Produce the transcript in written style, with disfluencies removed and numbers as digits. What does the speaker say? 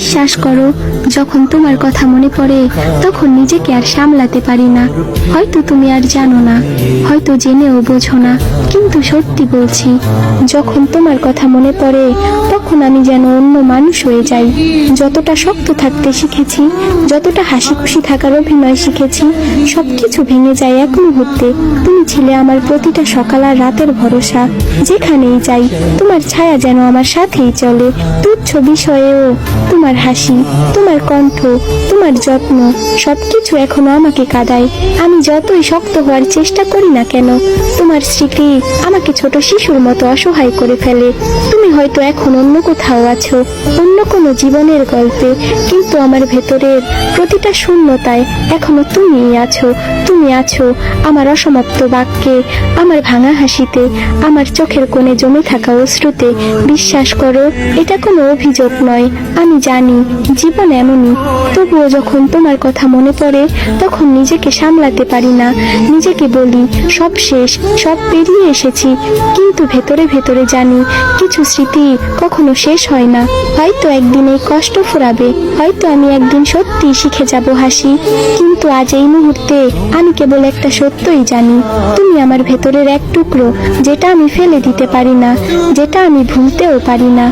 বিশ্বাস করো, যখন তোমার কথা মনে পড়ে তখন নিজেকে আর সামলাতে পারি না। হয়তো তুমি আর জানো না, হয়তো জেনেও বোঝো না, কিন্তু সত্যি বলছি, যখন তোমার কথা মনে পড়ে তখন আমি যেন অন্য মানুষ হয়ে যাই। যতটা শক্ত থাকতে শিখেছি, যতটা হাসি খুশি থাকার অভিনয় শিখেছি, সবকিছু ভেঙে যায় এক মুহূর্তে। তুমি ছিলে আমার প্রতিটা সকাল আর রাতের ভরসা। যেখানেই যাই তোমার ছায়া যেন আমার সাথেই চলে। তুচ্ছ বিষয়েও তোমার হাসি, তোমার কণ্ঠ, তোমার যত্ন, সবকিছু এখনো আমাকে কাঁদায়। আমি যতই শক্ত হওয়ার চেষ্টা করি না কেন, তোমার স্মৃতি আমাকে ছোট শিশুর মতো অসহায় করে ফেলে। তুমি হয়তো এখন অন্য কোথাও আছো, অন্য কোনো জীবনের গল্পে, কিন্তু আমার ভেতরের প্রতিটা শূন্যতায় এখনো তুমিই আছো। তুমি আছো আমার অসমাপ্ত বাক্যে, আমার ভাঙা হাসিতে, আমার চোখের কোণে জমে থাকা অশ্রুতে। বিশ্বাস করো, এটা কোনো অভিযোগ নয়। আমি জানি জীবন এমনই। তবুও যখন তোমার কথা মনে পড়ে তখন নিজেকে সামলাতে পারি না। নিজেকে বলি সব শেষ, সব পেরিয়ে এসেছি, কিন্তু ভেতরে ভেতরে জানি কিছু স্মৃতি কখনো শেষ হয় না। হয়তো একদিন এই কষ্ট ফুরাবে, হয়তো আমি একদিন সত্যি শিখে যাব হাসি, কিন্তু আজ এই মুহূর্তে আমি কেবল একটা সত্যই জানি, তুমি আমার ভেতরের এক টুকরো, যেটা আমি ফেলে দিতে পারি না, যেটা আমি ভুলতেও পারি না।